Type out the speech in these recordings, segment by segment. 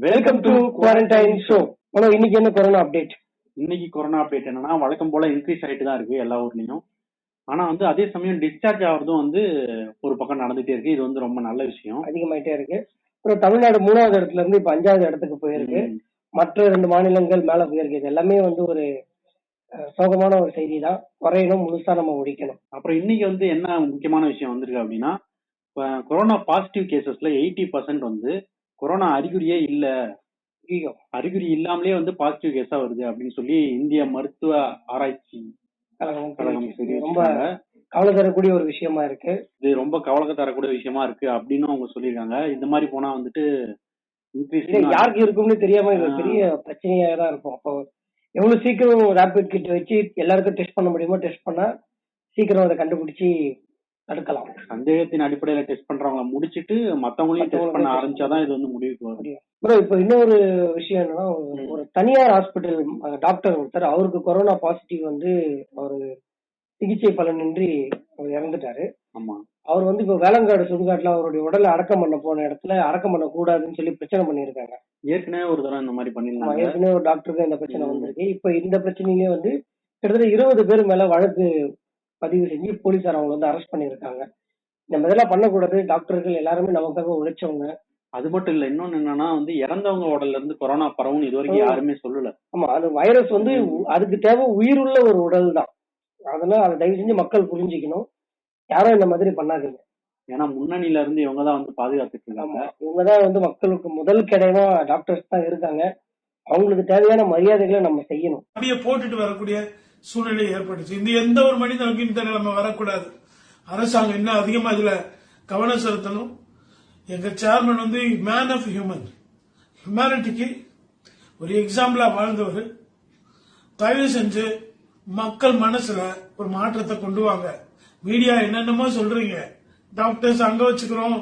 Welcome to quarantine show. இன்னைக்கு என்ன corona update? இன்னைக்கு கொரோனா அப்டேட் என்னன்னா, வழக்கம் போல இன்க்ரீஸ் ஆயிட்டு தான் இருக்கு எல்லா ஊர்லயும். ஆனா அதே சமயம் டிஸ்சார்ஜ் ஆகுறதும் ஒரு பக்கம் நடந்துட்டே இருக்கு. இது ரொம்ப நல்ல விஷயம். அதிகமாயிட்டே இருக்கு. அப்புறம் தமிழ்நாடு 3வது இடத்துல இருந்து இப்ப 5வது இடத்துக்கு போயிருக்கு. மற்ற 2 மாநிலங்கள் மேல போயிருக்கு. இது எல்லாமே ஒரு சோகமான ஒரு செய்தி தான். குறையணும், முழுசா நம்ம ஒழிக்கணும். அப்புறம் இன்னைக்கு என்ன முக்கியமான விஷயம் வந்திருக்கு அப்படின்னா, கொரோனா பாசிட்டிவ் கேசஸ்ல 80% கொரோனா அறிகுறியே இல்ல, அறிகுறி இல்லாமலே பாசிட்டிவ் கேஸா வருது அப்படின்னு சொல்லி இந்திய மருத்துவ ஆராய்ச்சி கழகம் ரொம்ப கவலை தரக்கூடிய ஒரு விஷயமா இருக்கு. இது ரொம்ப கவலை தரக்கூடிய விஷயமா இருக்கு அப்படின்னு அவங்க சொல்லியிருக்காங்க. இந்த மாதிரி போனா யாருக்கு இருக்கும்னு தெரியாம இது பெரிய பிரச்சனையா தான் இருக்கும். அப்போ எவ்வளவு சீக்கிரம் ரேபிட் கிட் வச்சு எல்லாருக்கும் டெஸ்ட் பண்ண முடியுமோ டெஸ்ட் பண்ணா சீக்கிரம் அதை கண்டுபிடிச்சு தடுக்கலாம். சந்தேகத்தின் அடிப்படையில டெஸ்ட் பண்றவங்க முடிச்சிட்டு மத்தவங்களையும் டெஸ்ட் பண்ண ஆரம்பிச்சாதான் இது முடிவுக்கு வரும். இப்ப இன்னொரு விஷயம் என்னன்னா, ஒரு தனியார் ஹாஸ்பிட்டல் டாக்டர் ஒருத்தர், அவருக்கு கொரோனா பாசிட்டிவ் அவரு சிகிச்சை பலனின்றி அவர் இறந்துட்டாரு. ஆமா. அவர் இப்ப வேளங்காடு சுடுகாட்டுல அவருடைய உடலை அடக்கம் பண்ண போன இடத்துல அடக்கம் பண்ண கூடாதுன்னு சொல்லி பிரச்சனை பண்ணிருக்காங்க. ஏற்கனவே ஒரு தடவை இந்த மாதிரி பண்ணிருந்தாங்க. ஏற்கனவே ஒரு டாக்டருக்கு இந்த பிரச்சனை வந்திருக்கு. இப்ப இந்த பிரச்சனையிலே கிட்டத்தட்ட 20 பேர் மேல வழக்கு பதிவு செஞ்சு போலீசார் அவங்க அரெஸ்ட் பண்ணிருக்காங்க. நம்ம இதெல்லாம் பண்ணக்கூடாது. டாக்டர்கள் எல்லாருமே நமக்காக உழைச்சவங்க. அது மட்டும் இல்ல, இன்னொன்னு என்னன்னா இறந்தவங்க உடல்ல இருந்து கொரோனா பரவும் இது வரைக்கும் யாருமே சொல்லல. ஆமா, அது வைரஸ் அதுக்கு தேவை உயிருள்ள ஒரு உடல் தான். அதனால அதை தயவு செஞ்சு மக்கள் புரிஞ்சுக்கணும். யாரும் இந்த மாதிரி பண்ணாதீங்க. ஏன்னா முன்னணியில இருந்து இவங்க தான் பாதுகாத்துட்டு இருக்காங்க. இவங்கதான் மக்களுக்கு முதல் கிடையா டாக்டர்ஸ் தான் இருக்காங்க. அவங்களுக்கு தேவையான மரியாதைகளை நம்ம செய்யணும். அப்படியே போட்டுட்டு வரக்கூடிய சூழ்நிலை ஏற்பட்டுச்சு. இந்த எந்த ஒரு மனிதனுக்கும் இந்த நிலைமை வரக்கூடாது. அரசாங்கம் இன்னும் அதிகமா இதுல கவனம் செலுத்தணும். எங்க சேர்மன் மேன் ஆஃப் ஹியூமனிட்டிக்கு ஒரு எக்ஸாம்பிளா வாழ்ந்தவர். தயவு செஞ்சு மக்கள் மனசுல ஒரு மாற்றத்தை கொண்டு வாங்க. மீடியா என்னென்னமோ சொல்றீங்க, டாக்டர்ஸ் அங்க வச்சுக்கிறோம்,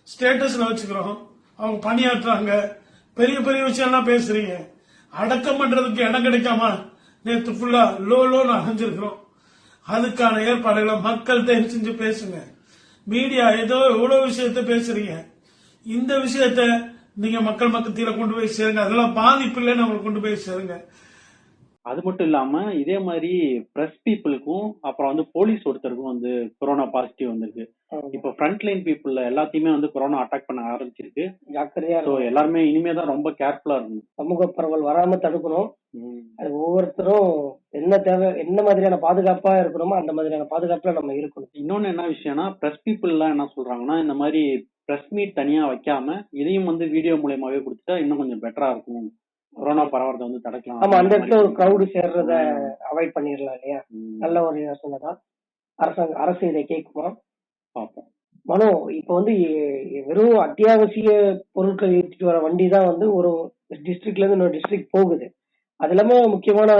ஸ்டேட்டஸ்ல வச்சுக்கிறோம், அவங்க பணியாற்றுறாங்க, பெரிய பெரிய விஷயம்லாம் பேசுறீங்க. அடக்கம் பண்றதுக்கு இடம் கிடைக்காம நேற்று ஃபுல்லா லோன்னு அடைஞ்சிருக்கிறோம். அதுக்கான ஏற்பாடுகளை மக்கள் தயவு செஞ்சு பேசுங்க. மீடியா ஏதோ எவ்வளவு விஷயத்த பேசுறீங்க, இந்த விஷயத்த நீங்க மக்கள் மத்தியில கொண்டு போய் சேருங்க. அதெல்லாம் பாதிப்பு இல்லைன்னு அவங்களுக்கு கொண்டு போய் சேருங்க. அது மட்டும் இல்லாம இதே மாதிரி பிரஸ் பீப்புளுக்கும் அப்புறம் போலீஸ் ஒருத்தருக்கும் கொரோனா பாசிட்டிவ் வந்திருக்கு. இப்ப ஃப்ரண்ட் லைன் பீப்புள் எல்லாத்தையுமே கொரோனா அட்டாக் பண்ண ஆரம்பிச்சிருக்கு. ஜாக்கிரதையா எல்லாருமே இனிமேதான் ரொம்ப கேர்ஃபுல்லா இருக்கணும். சமூக பரவல் வராம தடுக்கணும். அது ஒவ்வொருத்தரும் என்ன தேவை, என்ன மாதிரியான பாதுகாப்பா இருக்கணுமோ அந்த மாதிரியான பாதுகாப்புல நம்ம இருக்கணும். இன்னொன்னு என்ன விஷயம்னா, பிரஸ் பீப்புள் எல்லாம் என்ன சொல்றாங்கன்னா, இந்த மாதிரி பிரஸ் மீட் தனியா வைக்காம இதையும் வீடியோ மூலமாவே கொடுத்துட்டா இன்னும் கொஞ்சம் பெட்டரா இருக்கும், கொரோனா பரவறதை தடுக்கலாம். ஆமா, அந்த இடத்துல ஒரு கிரௌடு சேர்றத அவாய்ட் பண்ணிடலாம் இல்லையா? நல்ல ஒரு யோசனை தான். அரசு இதை கேட்குமா பார்ப்போம். மனோ, இப்ப வெறும் அத்தியாவசிய பொருட்கள் ஏற்றிட்டு வர வண்டி தான் ஒரு டிஸ்ட்ரிக்ட்ல இருந்து இன்னொரு டிஸ்ட்ரிக்ட் போகுது. அது இல்லாம முக்கியமான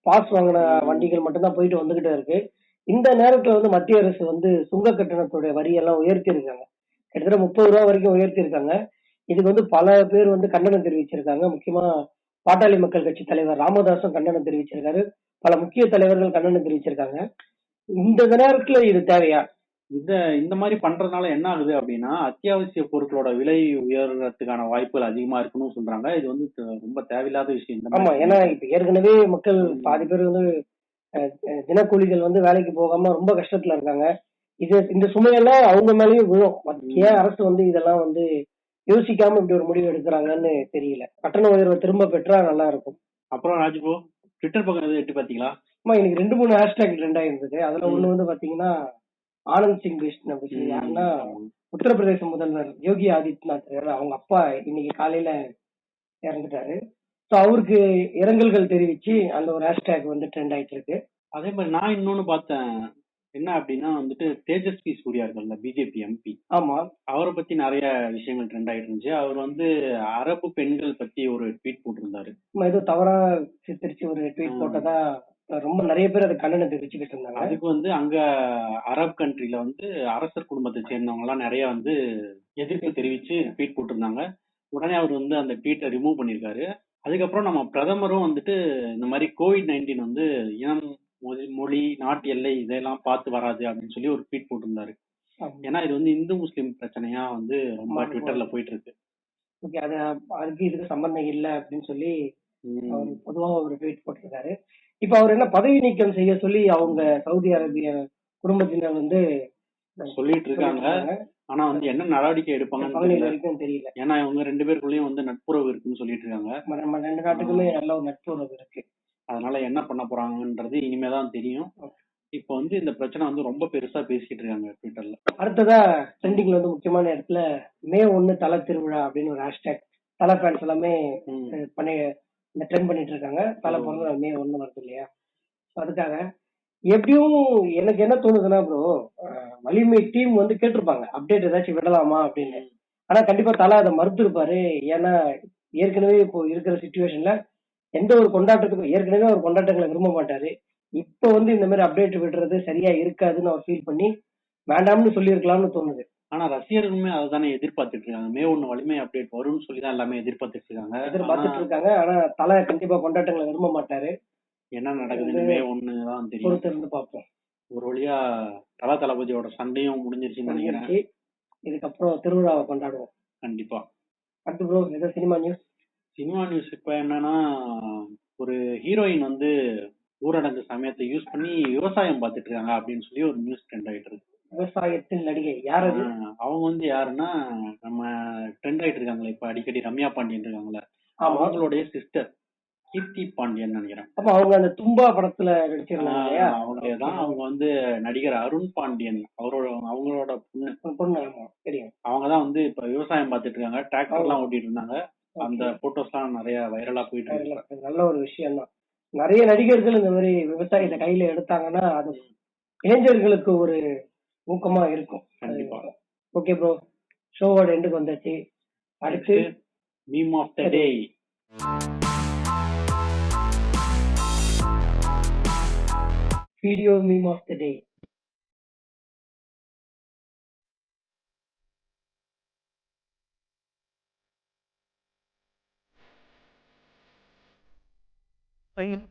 பாஸ் வாங்கின வண்டிகள் மட்டும்தான் போயிட்டு வந்துகிட்டே இருக்கு. இந்த நேரத்துல மத்திய அரசு சுங்க கட்டணத்துடைய வரியெல்லாம் உயர்த்தி இருக்காங்க. கிட்டத்தட்ட 30 ரூபா வரைக்கும் உயர்த்தி இருக்காங்க. இதுக்கு பல பேர் கண்டனம் தெரிவிச்சிருக்காங்க. முக்கியமா பாட்டாளி மக்கள் கட்சி தலைவர் ராமதாசும் கண்டனம் தெரிவிச்சிருக்காரு. பல முக்கிய தலைவர்கள் கண்டனம் தெரிவிச்சிருக்காங்க. இந்த நேரத்துல இது தேவையா? இந்த மாதிரி பண்றதுனால என்ன ஆகுது அப்படின்னா, அத்தியாவசிய பொருட்களோட விலை உயர்றதுக்கான வாய்ப்புகள் அதிகமா இருக்குன்னு சொல்றாங்க. இது ரொம்ப தேவையில்லாத விஷயம். ஆமா, ஏன்னா இப்ப ஏற்கனவே மக்கள் பாதி பேர் தினக்கூலிகள் வேலைக்கு போகாம ரொம்ப கஷ்டத்துல இருக்காங்க. இந்த சுமையெல்லாம் அவங்க மேலேயும் விழும். ஏன் அரசு இதெல்லாம் யோசிக்காம இப்படி ஒரு முடிவு எடுக்கிறாங்கன்னு தெரியல. கட்டண உயர்வை திரும்ப பெற்றா நல்லா இருக்கும். அப்புறம் ராஜ்போ, ட்விட்டர் பக்கம் எட்டி பாத்தீங்களா? ஆமா, எனக்கு 2-3 ஹேஷ்டேக் ட்ரெண்ட் ஆயிருந்தது. அதுல ஒண்ணு பாத்தீங்கன்னா, ஆனந்த் சிங் பிஷ்ட் அப்படின்னு யாருன்னா உத்தரப்பிரதேச முதல்வர் யோகி ஆதித்யநாத், அவங்க அப்பா இன்னைக்கு காலையில இறந்துட்டாரு. அவருக்கு இரங்கல்கள் தெரிவிச்சு அந்த ஒரு ஹேஷ்டேக் ட்ரெண்ட் ஆயிட்டு இருக்கு. அதே மாதிரி நான் இன்னொன்னு பார்த்தேன். என்ன அப்படின்னா தேஜஸ்வி சூர்யா இருக்கல்ல, பிஜேபி எம்பி. ஆமா, அவரை பத்தி நிறைய விஷயங்கள் ட்ரெண்ட் ஆயிட்டு இருந்துச்சு. அவர் அரபு பெண்கள் பத்தி ஒரு ட்வீட் போட்டிருந்தாரு. ஏதோ தவறா சித்தரிச்சு ஒரு ட்வீட் போட்டதா ரொம்ப நிறைய பேர் அதை கண்டனம் தெரிவிச்சுக்கிட்டு இருந்தாங்க. அதுக்கு அங்க அரபு கண்ட்ரில அரசர் குடும்பத்தை சேர்ந்தவங்க எல்லாம் நிறைய எதிர்ப்பு தெரிவிச்சு ட்வீட் போட்டிருந்தாங்க. உடனே அவர் அந்த ட்வீட்டை ரிமூவ் பண்ணிருக்காரு. அதுக்கப்புறம் நம்ம பிரதமரும் இந்த மாதிரி COVID-19 இனம், மொழி, நாட்டு எல்லை இதெல்லாம் பார்த்து வராது அப்படின்னு சொல்லி ஒரு ட்வீட் போட்டிருந்தாரு. ஏன்னா இது இந்து முஸ்லிம் பிரச்சனையா ரொம்ப ட்விட்டர்ல போயிட்டு இருக்கு. ஓகே. அதுக்கு இதுக்கு சம்பந்தம் இல்ல அப்படின்னு சொல்லி அவர் பொதுவா ஒரு ட்வீட் போட்டிருக்காரு. இப்ப அவர் என்ன பதவி நீக்கம் செய்ய சொல்லி அவங்க சவுதி அரேபிய குடும்பத்தினர் வந்து சொல்லிட்டு இருக்காங்க. ஆனா வந்து என்ன நடவடிக்கை எடுப்பாங்கன்னு தெரியல. வரைக்கும் தெரியல. ஏன்னா இவங்க 2 பேருக்குள்ளயும் வந்து நட்புறவு இருக்குன்னு சொல்லிட்டு இருக்காங்க. நம்ம 2 நாட்டுக்குமே நல்ல ஒரு நட்புறவு இருக்கு. அதனால என்ன பண்ண போறாங்கன்றது இனிமேதான் தெரியும். இப்ப வந்து இந்த பிரச்சனை வந்து ரொம்ப பெருசா பேசிட்டு இருக்காங்க ட்விட்டர்ல. அடுத்ததா ட்ரெண்டிங்ல வந்து முக்கியமான இடத்துல மே 1 தல திருவிழா அப்படின்னு ஒரு ஹேஷ்டேக் தல ஃபேன்ஸ் எல்லாமே பண்ணி இந்த ட்ரெண்ட் பண்ணிட்டு இருக்காங்க. தல பிறந்த மே 1 வருது இல்லையா? அதுக்காக எப்படியும் எனக்கு என்ன தோணுதுன்னா ப்ரோ, வலிமை டீம் வந்து கேட்டிருப்பாங்க அப்டேட் ஏதாச்சும் விடலாமா அப்படின்னு. ஆனா கண்டிப்பா தல அதை மறுத்திருப்பாரு. ஏன்னா ஏற்கனவே இப்போ இருக்கிற சிச்சுவேஷன்ல எந்த ஒரு கொண்டாட்டத்துக்கும் ஏற்கனவே ஒரு கொண்டாட்டங்களை விரும்ப மாட்டாரு. இப்ப வந்து இந்த மாதிரி அப்டேட் விடுறது சரியா இருக்காதுன்னு அவர் ஃபீல் பண்ணி வேண்டாம்னு சொல்லியிருக்கலாம்னு தோணுது. ஆனா ரசிகர்களுமே அதுதானே எதிர்பார்த்துட்டு இருக்காங்க. மே 1 வலிமை அப்டேட் வரும்னு சொல்லி தான் எல்லாமே எதிர்பார்த்துட்டு இருக்காங்க. ஆனா தல கண்டிப்பா கொண்டாட்டங்களை விரும்ப மாட்டாரு. என்ன நடக்குதுன்னு மே 1 தான் தெரியும். பொறுத்து இருந்து பார்ப்போம். ஒரு வழியா தளபதியோட சண்டையும் முடிஞ்சிருச்சுன்னு நினைக்கிறேன். இதுக்கப்புறம் திருவிழாவை கொண்டாடுவோம் கண்டிப்பா. அடுத்து ப்ரோ ஏதோ சினிமா நியூஸ் இப்ப என்னன்னா, ஒரு ஹீரோயின் வந்து ஊரடங்கு சமயத்தை யூஸ் பண்ணி விவசாயம் பார்த்துட்டு இருக்காங்க அப்படின்னு சொல்லி ஒரு நியூஸ் ட்ரெண்ட் ஆயிட்டு இருக்கு. விவசாயத்தின் நடிகை யார் அது? அவங்க வந்து யாருன்னா நம்ம ட்ரெண்ட் ஆயிட்டு இருக்காங்களே இப்ப அடிக்கடி ரம்யா பாண்டியன் இருக்காங்களே, அவங்களுடைய சிஸ்டர் கீர்த்தி பாண்டியன் நினைக்கிறேன். அப்ப அவங்க அந்த தும்பா படத்துல நடிச்சிருந்தாங்க. அவங்களேதான். அவங்க வந்து நடிகர் அருண் பாண்டியன் அவங்களோட பொண்ணு. தெரியும். அவங்கதான் வந்து இப்ப விவசாயம் பார்த்துட்டு இருக்காங்க. டிராக்டர் எல்லாம் ஓட்டிட்டு இருந்தாங்க. அந்த போட்டோஸ் எல்லாம் நிறைய வைரலா போயிட்டு இருக்கு. நல்ல ஒரு விஷயம் தான். நிறைய நடிகர்கள் இந்த மாதிரி விவசாயத்தை கையில எடுத்தாங்கன்னா அது இளைஞர்களுக்கு ஒரு ஊக்கமா இருக்கும். கண்டிப்பா. ஓகே ப்ரோ, ஷோவோட எண்டுக்கு வந்தாச்சு. அடுத்து meme of the day. Video meme of the day. Fine.